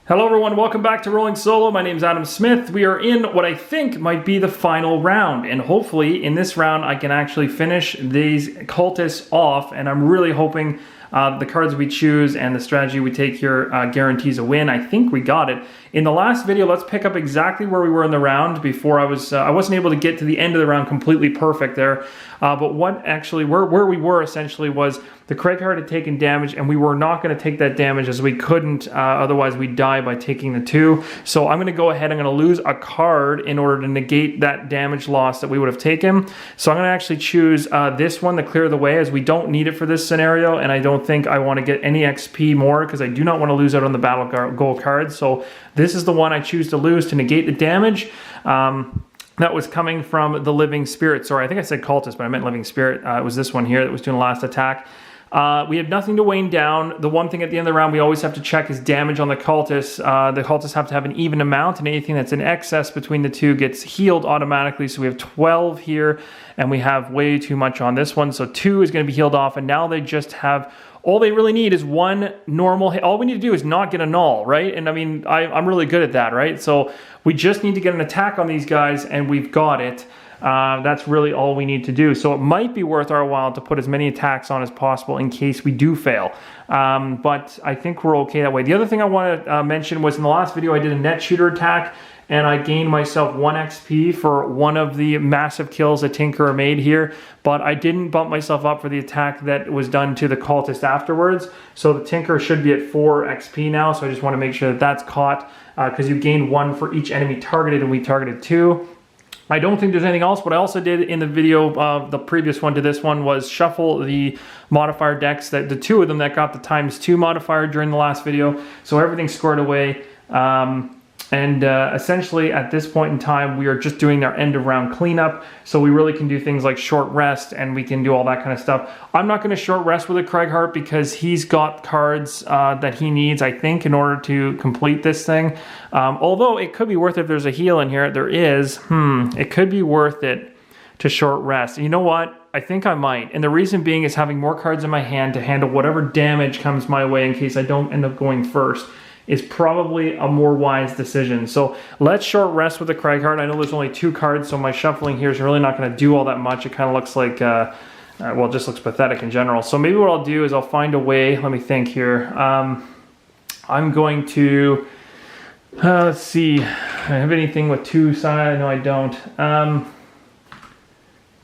Hello everyone, welcome back to Rolling Solo. My name's Adam Smith. We are in what I think might be the final round, and hopefully in this round I can actually finish these cultists off, and I'm really hoping the cards we choose and the strategy we take here guarantees a win. I think we got it. In the last video, let's pick up exactly where we were in the round before I wasn't able to get to the end of the round completely perfect there. But what actually, where we were essentially was the Craig card had taken damage, and we were not going to take that damage as we couldn't, otherwise we'd die by taking the 2. So I'm going to go ahead, I'm going to lose a card in order to negate that damage loss that we would have taken. So I'm going to actually choose this one to clear the way, as we don't need it for this scenario, and I don't think I want to get any XP more because I do not want to lose out on the battle goal card. So this is the one I choose to lose to negate the damage. That was coming from the Living Spirit. Sorry, I think I said Cultist, but I meant Living Spirit. It was this one here that was doing the last attack. We have nothing to wane down. The one thing at the end of the round we always have to check is damage on the Cultists. The Cultists have to have an even amount, and anything that's in excess between the two gets healed automatically. So we have 12 here, and we have way too much on this one. So 2 is going to be healed off, and now they just have... all they really need is one normal hit. All we need to do is not get a null, right? And I mean, I'm really good at that, right? So we just need to get an attack on these guys, and we've got it. That's really all we need to do. So it might be worth our while to put as many attacks on as possible in case we do fail. But I think we're okay that way. The other thing I want to mention was in the last video I did a net shooter attack, and I gained myself 1 XP for one of the massive kills that Tinkerer made here, but I didn't bump myself up for the attack that was done to the Cultist afterwards. So the Tinkerer should be at 4 XP now, so I just want to make sure that that's caught, because you gain 1 for each enemy targeted, and we targeted 2. I don't think there's anything else. What I also did in the video, the previous one to this one, was shuffle the modifier decks, that the 2 of them that got the ×2 modifier during the last video. So everything's scored away. Essentially at this point in time, we are just doing our end of round cleanup. So we really can do things like short rest, and we can do all that kind of stuff. I'm not going to short rest with a Craighart because he's got cards that he needs, I think, in order to complete this thing. Although it could be worth it if there's a heal in here. There is. It could be worth it to short rest. And you know what? I think I might. And the reason being is having more cards in my hand to handle whatever damage comes my way in case I don't end up going first is probably a more wise decision. So let's short rest with the Craighart. I know there's only 2 cards, so my shuffling here is really not going to do all that much. It kind of looks like, well, it just looks pathetic in general. So maybe what I'll do is I'll find a way. Let me think here. I'm going to, let's see. I have anything with 2 sides? No, I don't.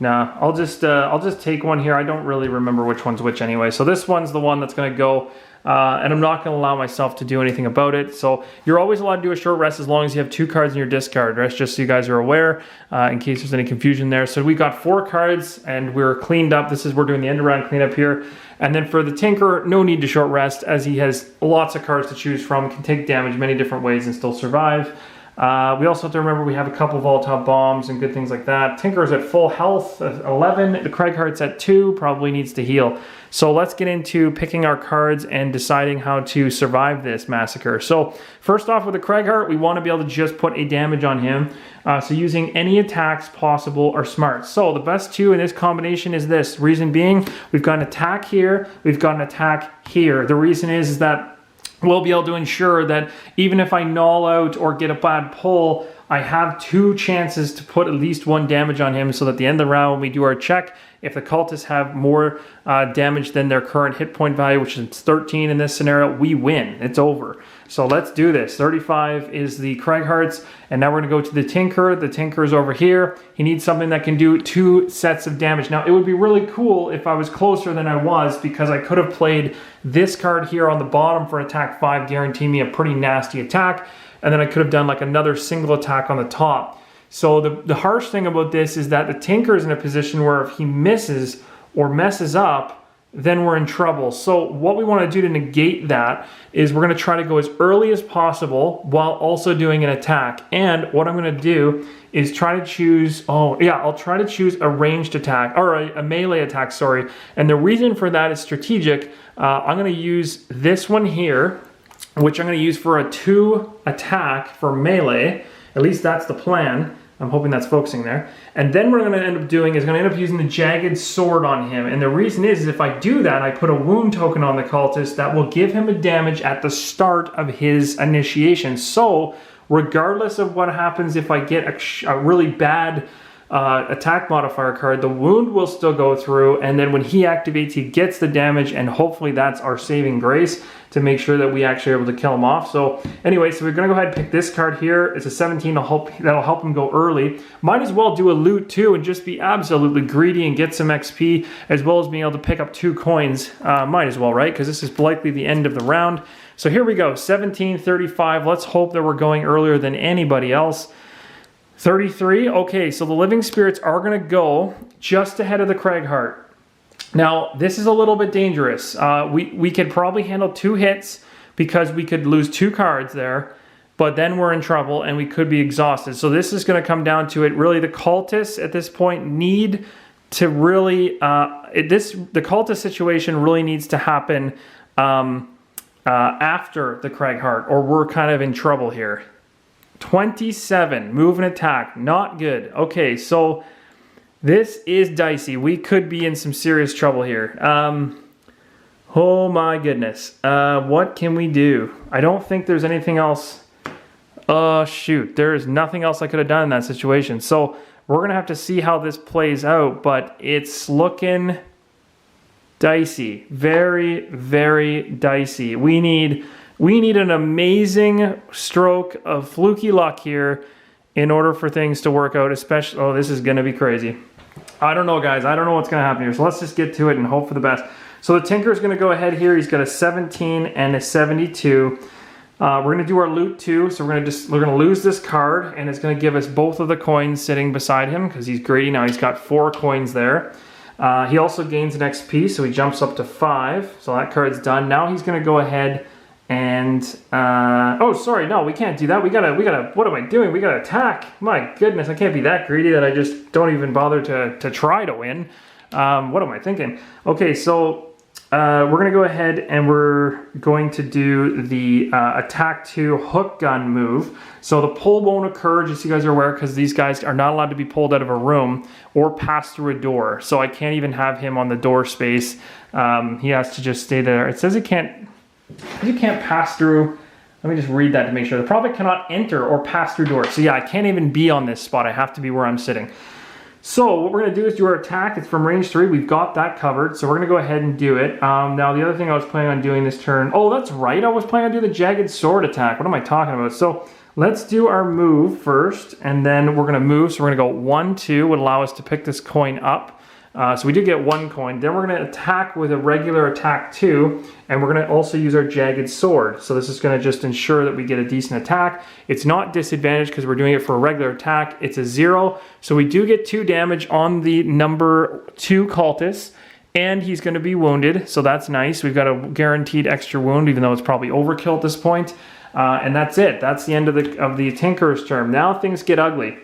Nah, I'll just take one here. I don't really remember which one's which anyway. So this one's the one that's going to go. And I'm not going to allow myself to do anything about it. So you're always allowed to do a short rest as long as you have 2 cards in your discard. Rest, just so you guys are aware, in case there's any confusion there. So we got 4 cards, and we're cleaned up. We're doing the end of round cleanup here. And then for the Tinkerer, no need to short rest, as he has lots of cards to choose from, can take damage many different ways and still survive. We also have to remember we have a couple volatile bombs and good things like that. Tinker's at full health, 11. The Craighart's at 2, probably needs to heal. So let's get into picking our cards and deciding how to survive this massacre. So first off, with the Craighart, we want to be able to just put a damage on him. So using any attacks possible are smart. So the best 2 in this combination is this. Reason being, we've got an attack here, we've got an attack here. The reason is that we'll be able to ensure that even if I null out or get a bad pull, I have 2 chances to put at least 1 damage on him, so that at the end of the round when we do our check, if the Cultists have more damage than their current hit point value, which is 13 in this scenario, we win. It's over. So let's do this. 35 is the Craighart's, and now we're going to go to the Tinkerer. The Tinkerer's over here. He needs something that can do 2 sets of damage. Now, it would be really cool if I was closer than I was, because I could have played this card here on the bottom for attack 5, guaranteeing me a pretty nasty attack, and then I could have done like another single attack on the top. So the harsh thing about this is that the Tinker is in a position where if he misses or messes up, then we're in trouble. So what we want to do to negate that is we're going to try to go as early as possible while also doing an attack. And what I'm going to do is try to choose, I'll try to choose a ranged attack, or a melee attack, sorry. And the reason for that is strategic. I'm going to use this one here, which I'm going to use for a 2 attack for melee. At least that's the plan. I'm hoping that's focusing there. And then what I'm going to end up doing is going to end up using the Jagged Sword on him. And the reason is if I do that, I put a wound token on the cultist that will give him a damage at the start of his initiation. So regardless of what happens if I get a really bad attack modifier card, the wound will still go through, and then when he activates, he gets the damage, and hopefully that's our saving grace to make sure that we actually are able to kill him off. So anyway, so we're going to go ahead and pick this card here. It's a 17, that'll help him go early. Might as well do a loot too and just be absolutely greedy and get some XP, as well as being able to pick up 2 coins. Might as well, right? Because this is likely the end of the round. So here we go, 17, 35. Let's hope that we're going earlier than anybody else. 33, okay, so the living spirits are going to go just ahead of the Cragheart. Now, this is a little bit dangerous. We could probably handle 2 hits because we could lose 2 cards there, but then we're in trouble and we could be exhausted. So this is going to come down to it. Really, the cultists at this point need to really, the cultist situation really needs to happen after the Cragheart, or we're kind of in trouble here. 27, move and attack, not good. Okay, so this is dicey. We could be in some serious trouble here. Oh my goodness. What can we do? I don't think there's anything else. Shoot, there is nothing else I could have done in that situation. So we're going to have to see how this plays out, but it's looking dicey. Very, very dicey. We need an amazing stroke of fluky luck here in order for things to work out, especially... Oh, this is going to be crazy. I don't know, guys. I don't know what's going to happen here. So let's just get to it and hope for the best. So the Tinker is going to go ahead here. He's got a 17 and a 72. We're going to do our loot too. So we're going to lose this card, and it's going to give us both of the coins sitting beside him because he's greedy now. He's got 4 coins there. He also gains an XP, so he jumps up to 5. So that card's done. Now he's going to go ahead and oh, sorry, no, we can't do that. We gotta, what am I doing? We gotta attack. My goodness, I can't be that greedy that I just don't even bother to try to win. What am I thinking? Okay, so we're gonna go ahead and we're going to do the attack 2 hook gun move. So the pull won't occur, just so you guys are aware, because these guys are not allowed to be pulled out of a room or pass through a door. So I can't even have him on the door space. He has to just stay there. It says you can't pass through. Let me just read that to make sure. The prophet cannot enter or pass through doors. So yeah, I can't even be on this spot. I have to be where I'm sitting. So what we're going to do is do our attack. It's from range 3. We've got that covered. So we're going to go ahead and do it. Now the other thing I was planning on doing this turn. Oh, that's right. I was planning on doing the Jagged Sword attack. What am I talking about? So let's do our move first. And then we're going to move. So we're going to go 1, 2. Would allow us to pick this coin up. So we did get 1 coin. Then we're going to attack with a regular attack 2, and we're going to also use our Jagged Sword. So this is going to just ensure that we get a decent attack. It's not disadvantaged because we're doing it for a regular attack. It's a 0. So we do get 2 damage on the number 2 cultist, and he's going to be wounded. So that's nice. We've got a guaranteed extra wound, even though it's probably overkill at this point. And that's it. That's the end of the Tinker's turn. Now things get ugly.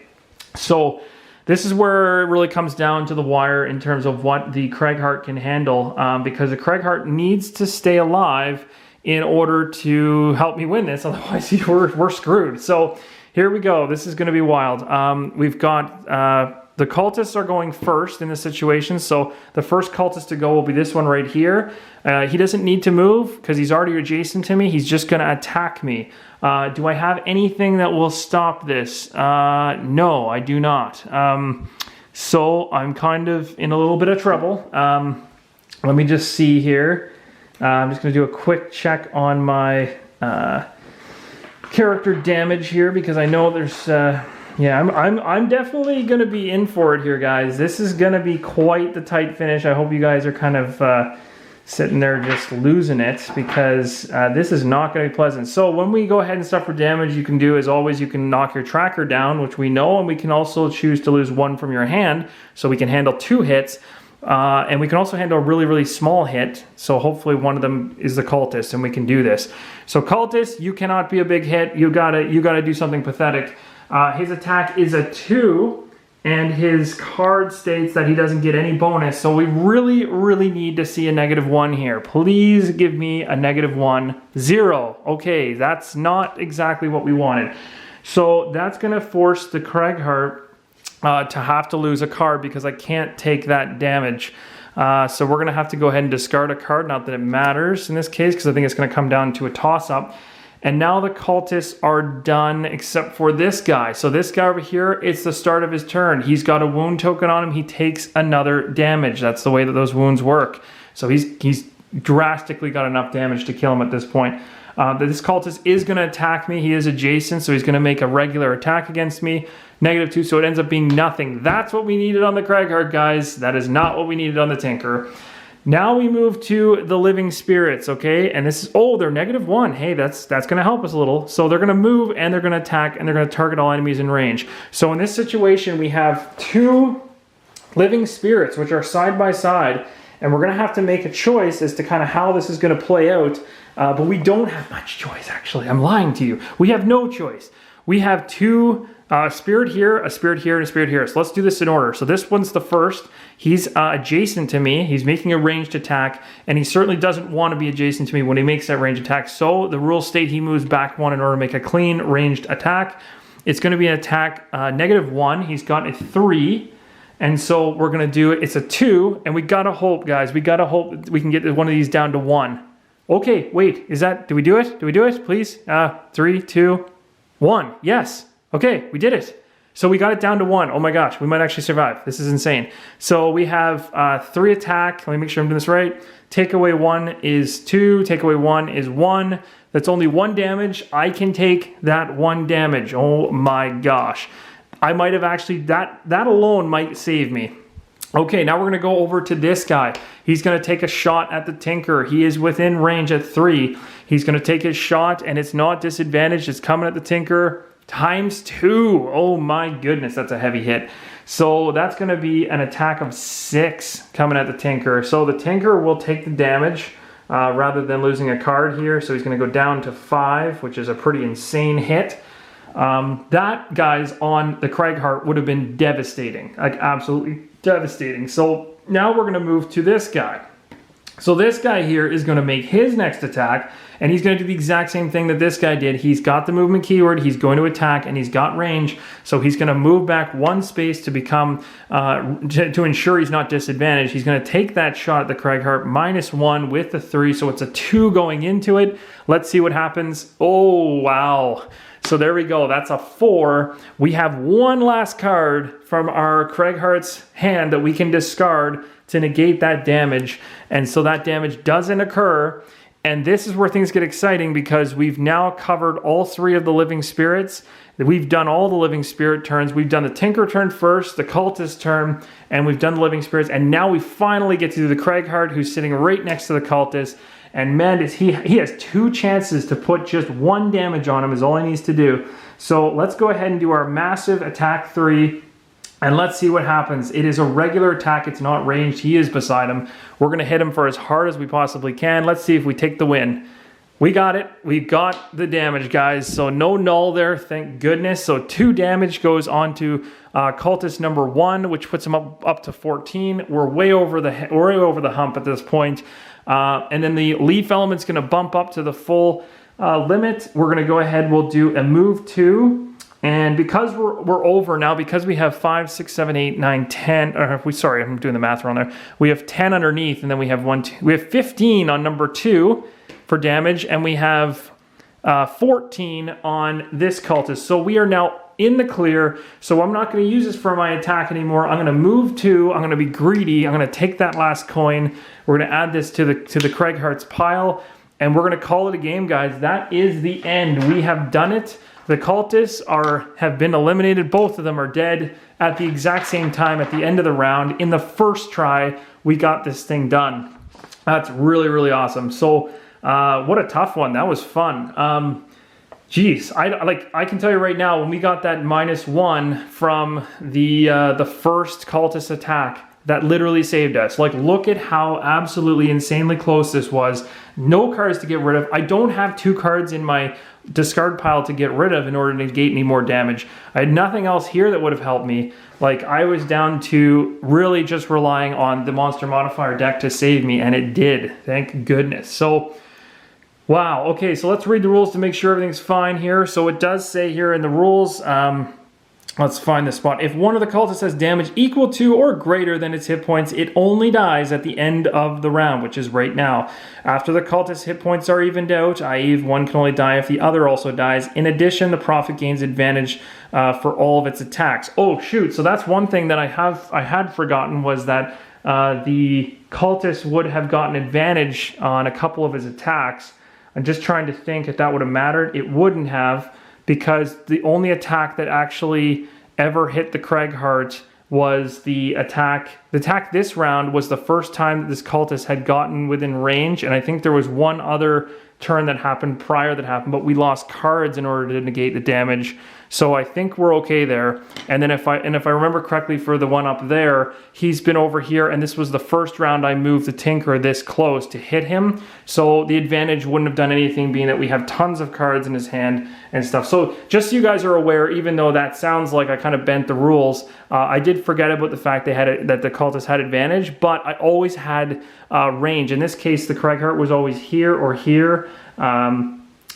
So this is where it really comes down to the wire in terms of what the Cragheart can handle, because the Cragheart needs to stay alive in order to help me win this. Otherwise, we're screwed. So here we go. This is going to be wild. We've got the cultists are going first in this situation. So the first cultist to go will be this one right here. He doesn't need to move because he's already adjacent to me. He's just going to attack me. Do I have anything that will stop this? No, I do not. So I'm kind of in a little bit of trouble. Let me just see here. I'm just going to do a quick check on my character damage here because I know there's... yeah, I'm definitely going to be in for it here, guys. This is going to be quite the tight finish. I hope you guys are kind of sitting there just losing it because this is not going to be pleasant. So when we go ahead and stuff for damage, you can do, as always, you can knock your tracker down, which we know, and we can also choose to lose 1 from your hand, so we can handle 2 hits. And we can also handle a really, really small hit. So hopefully one of them is the cultist, and we can do this. So cultist, you cannot be a big hit. You gotta do something pathetic. His attack is a 2, and his card states that he doesn't get any bonus. So we really, really need to see a -1 here. Please give me a -1. 0. Okay, that's not exactly what we wanted. So that's going to force the Cragheart to have to lose a card because I can't take that damage. So we're going to have to go ahead and discard a card. Not that it matters in this case, because I think it's going to come down to a toss-up. And now the cultists are done except for this guy. So this guy over here, it's the start of his turn. He's got a wound token on him. He takes another damage. That's the way that those wounds work. So he's drastically got enough damage to kill him at this point. This cultist is going to attack me. He is adjacent, so he's going to make a regular attack against me. -2, so it ends up being nothing. That's what we needed on the Cragheart, guys. That is not what we needed on the Tinker. Now we move to the Living Spirits, okay? And this is, oh, they're -1. Hey, that's going to help us a little. So they're going to move, and they're going to attack, and they're going to target all enemies in range. So in this situation, we have 2 Living Spirits, which are side by side, and we're going to have to make a choice as to kind of how this is going to play out. But we don't have much choice, actually. I'm lying to you. We have no choice. We have 2... spirit here, a spirit here, and a spirit here. So let's do this in order. So this one's the first. He's adjacent to me. He's making a ranged attack, and he certainly doesn't want to be adjacent to me when he makes that ranged attack. So the rules state he moves back 1 in order to make a clean ranged attack. It's going to be an attack -1. He's got a 3. And so we're going to do it. It's a 2, and we got to hope, guys. We got to hope we can get one of these down to 1. Okay, wait. Is that... Do we do it? Do we do it? Please? 3, 2, 1. Yes. Okay, we did it. So we got it down to 1. Oh my gosh, we might actually survive. This is insane. So we have 3 attack. Let me make sure I'm doing this right. Takeaway 1 is 2. Takeaway 1 is 1. That's only 1 damage. I can take that 1 damage. Oh my gosh. I might have actually... That alone might save me. Okay, now we're going to go over to this guy. He's going to take a shot at the Tinker. He is within range at 3. He's going to take his shot, and it's not disadvantaged. It's coming at the Tinker. ×2. Oh my goodness, that's a heavy hit. So that's going to be an attack of 6 coming at the Tinker. So the Tinker will take the damage rather than losing a card here. So he's going to go down to 5, which is a pretty insane hit. That, guys, on the Cragheart would have been devastating. Like, absolutely devastating. So now we're going to move to this guy. So this guy here is going to make his next attack, and he's going to do the exact same thing that this guy did. He's got the movement keyword, he's going to attack, and he's got range. So he's going to move back 1 space to become, to ensure he's not disadvantaged. He's going to take that shot at the Cragheart, -1 with the 3, so it's a 2 going into it. Let's see what happens. Oh, wow. So there we go, that's a 4. We have 1 last card from our Cragheart's hand that we can discard to negate that damage, and so that damage doesn't occur. And this is where things get exciting, because we've now covered all 3 of the Living Spirits. We've done all the Living Spirit turns. We've done the Tinker turn first, the Cultist turn, and we've done the Living Spirits, and now we finally get to do the Cragheart, who's sitting right next to the Cultist. And man, he has 2 chances to put just 1 damage on him is all he needs to do. So let's go ahead and do our massive attack 3. And let's see what happens. It is a regular attack. It's not ranged. He is beside him. We're going to hit him for as hard as we possibly can. Let's see if we take the win. We got it. We got the damage, guys. So no null there, thank goodness. So 2 damage goes on to Cultist number 1, which puts him up to 14. We're way over the hump at this point. And then the leaf element's going to bump up to the full limit. We're going to go ahead. We'll do a move 2. And because we're over now, because we have 5, 6, 7, 8, 9, 10. Sorry, I'm doing the math wrong there. We have 10 underneath, and then we have 1, 2. We have 15 on number 2 for damage, and we have 14 on this Cultist. So we are now in the clear. So I'm not going to use this for my attack anymore. I'm going to move 2. I'm going to be greedy. I'm going to take that last coin. We're going to add this to the Cragheart's pile, and we're going to call it a game, guys. That is the end. We have done it. The Cultists have been eliminated. Both of them are dead at the exact same time at the end of the round. In the first try, we got this thing done. That's really, really awesome. So what a tough one. That was fun. Geez, I can tell you right now, when we got that -1 from the first Cultist attack, that literally saved us. Like, look at how absolutely insanely close this was. No cards to get rid of. I don't have 2 cards in my discard pile to get rid of in order to negate any more damage. I had nothing else here that would have helped me. Like, I was down to really just relying on the monster modifier deck to save me, and it did. Thank goodness. So, wow. Okay, so let's read the rules to make sure everything's fine here. So it does say here in the rules, Let's find the spot. If one of the cultists has damage equal to or greater than its hit points, it only dies at the end of the round, which is right now. After the cultist's hit points are evened out, i.e. one can only die if the other also dies. In addition, the prophet gains advantage for all of its attacks. Oh shoot, so that's one thing that I had forgotten, was that the cultist would have gotten advantage on a couple of his attacks. I'm just trying to think if that would have mattered. It wouldn't have, because the only attack that actually ever hit the Craighart was the attack. The attack this round was the first time that this cultist had gotten within range, and I think there was one other turn that happened prior that happened, but we lost cards in order to negate the damage. So I think we're okay there. And then if I remember correctly, for the one up there, he's been over here, and this was the first round I moved the Tinker this close to hit him. So the advantage wouldn't have done anything, being that we have tons of cards in his hand and stuff. So just so you guys are aware, even though that sounds like I kind of bent the rules, I did forget about the fact that the cultist had advantage, but I always had range. In this case, the Craighart was always here or here.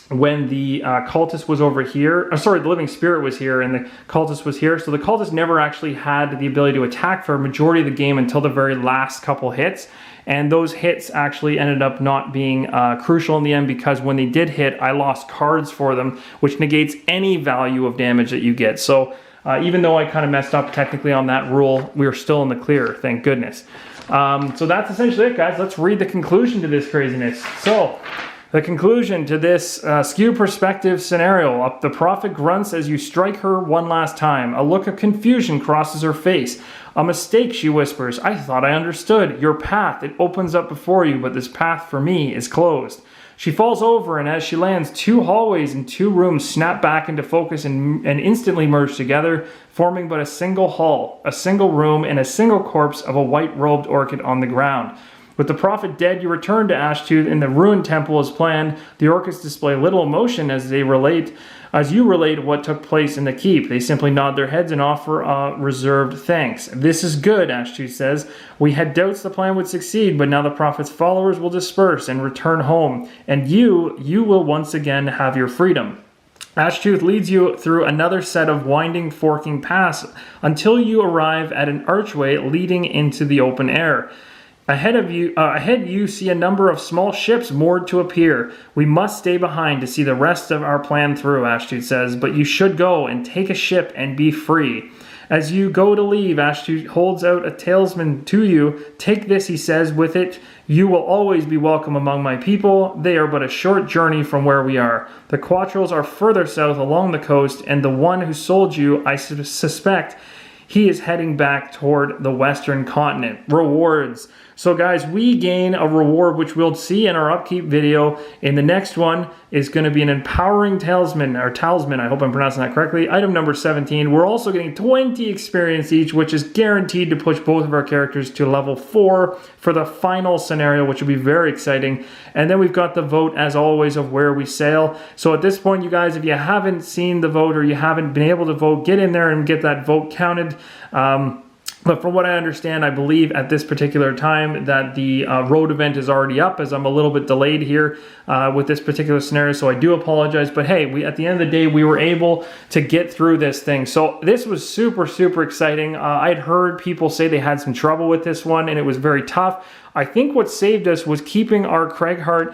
When the cultist was over here, sorry, the living spirit was here and the cultist was here. So the cultist never actually had the ability to attack for a majority of the game until the very last couple hits. And those hits actually ended up not being crucial in the end, because when they did hit, I lost cards for them, which negates any value of damage that you get. So even though I kind of messed up technically on that rule, we are still in the clear, thank goodness. So that's essentially it, guys. Let's read the conclusion to this craziness. So the conclusion to this Skewed perspective scenario: the prophet grunts as you strike her one last time. A look of confusion crosses her face. A mistake, she whispers. I thought I understood. Your path, it opens up before you, but this path for me is closed. She falls over, and as she lands, 2 hallways and 2 rooms snap back into focus and instantly merge together, forming but a single hall, a single room, and a single corpse of a white-robed orchid on the ground. With the prophet dead, you return to Ashtooth in the ruined temple as planned. The orchids display little emotion as you relate what took place in the keep. They simply nod their heads and offer reserved thanks. This is good, Ashtooth says. We had doubts the plan would succeed, but now the prophet's followers will disperse and return home, and you will once again have your freedom. Ashtooth leads you through another set of winding, forking paths until you arrive at an archway leading into the open air. Ahead you see a number of small ships moored to a pier. We must stay behind to see the rest of our plan through, Ashtooth says, but you should go and take a ship and be free. As you go to leave, Ashtooth holds out a talisman to you. Take this, he says, with it you will always be welcome among my people. They are but a short journey from where we are. The Quattrels are further south along the coast, and the one who sold you, I suspect, he is heading back toward the western continent. Rewards. So guys, we gain a reward, which we'll see in our upkeep video. In the next one is going to be an empowering talisman, or talisman, I hope I'm pronouncing that correctly. Item number 17. We're also getting 20 experience each, which is guaranteed to push both of our characters to level 4 for the final scenario, which will be very exciting. And then we've got the vote, as always, of where we sail. So at this point, you guys, if you haven't seen the vote or you haven't been able to vote, get in there and get that vote counted. But from what I understand, I believe at this particular time that the road event is already up, as I'm a little bit delayed here with this particular scenario, so I do apologize. But hey, at the end of the day, we were able to get through this thing. So this was super, super exciting. I'd heard people say they had some trouble with this one, and it was very tough. I think what saved us was keeping our Craighart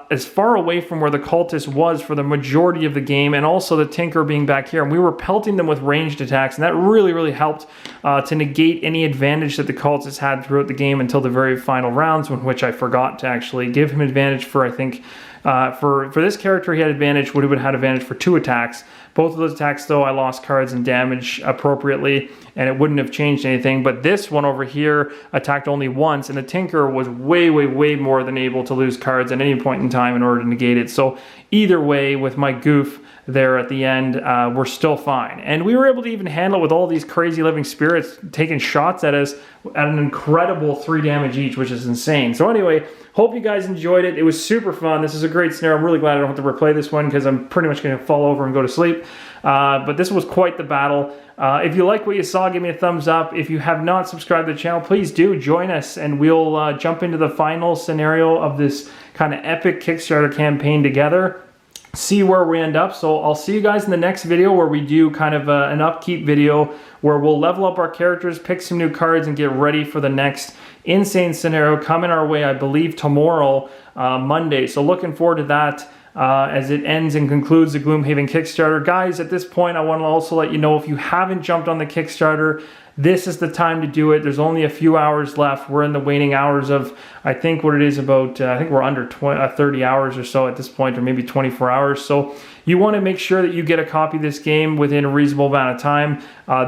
as far away from where the cultist was for the majority of the game, and also the Tinker being back here. And we were pelting them with ranged attacks, and that really, really helped to negate any advantage that the cultist had throughout the game until the very final rounds, in which I forgot to actually give him advantage for, I think, for this character, he had advantage, would have had advantage for 2 attacks. Both of those attacks, though, I lost cards and damage appropriately, and it wouldn't have changed anything. But this one over here attacked only once, and the Tinker was way, way, way more than able to lose cards at any point in time in order to negate it. So either way, with my goof there at the end, we're still fine. And we were able to even handle it with all these crazy living spirits taking shots at us at an incredible 3 damage each, which is insane. So anyway, hope you guys enjoyed it. It was super fun. This is a great scenario. I'm really glad I don't have to replay this one, because I'm pretty much going to fall over and go to sleep. But this was quite the battle. If you like what you saw, give me a thumbs up. If you have not subscribed to the channel, please do join us, and we'll jump into the final scenario of this kind of epic Kickstarter campaign together. see where we end up. So I'll see you guys in the next video where we do kind of an upkeep video where we'll level up our characters, pick some new cards, and get ready for the next insane scenario coming our way, I believe, tomorrow, Monday. So looking forward to that as it ends and concludes the Gloomhaven Kickstarter. Guys, at this point, I want to also let you know, if you haven't jumped on the Kickstarter, this is the time to do it. There's only a few hours left. We're in the waning hours of, I think what it is about, I think we're under 30 hours or so at this point, or maybe 24 hours. So you want to make sure that you get a copy of this game within a reasonable amount of time.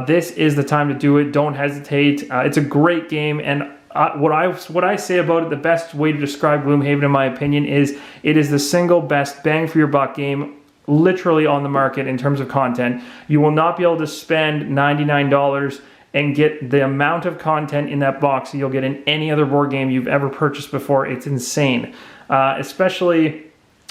This is the time to do it. Don't hesitate. It's a great game, and what I say about it, the best way to describe Gloomhaven, in my opinion, is it is the single best bang for your buck game literally on the market in terms of content. You will not be able to spend $99 and get the amount of content in that box that you'll get in any other board game you've ever purchased before. It's insane. Especially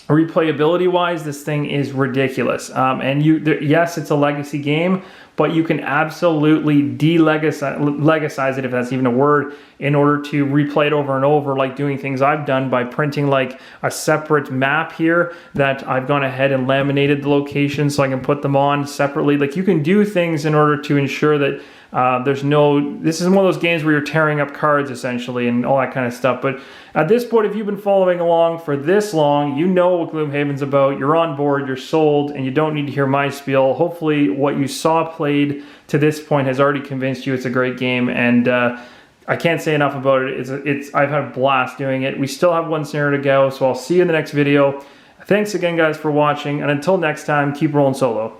replayability wise, this thing is ridiculous. Yes, it's a legacy game, but you can absolutely legicize it, if that's even a word, in order to replay it over and over, like doing things I've done by printing like a separate map here that I've gone ahead and laminated the locations so I can put them on separately. Like, you can do things in order to ensure that this is one of those games where you're tearing up cards essentially and all that kind of stuff. But at this point, if you've been following along for this long, you know what Gloomhaven's about. You're on board, you're sold, and you don't need to hear my spiel. Hopefully what you saw played to this point has already convinced you it's a great game, and I can't say enough about it. I've had a blast doing it. We still have one scenario to go, so I'll see you in the next video. Thanks again, guys, for watching, and until next time, keep rolling solo.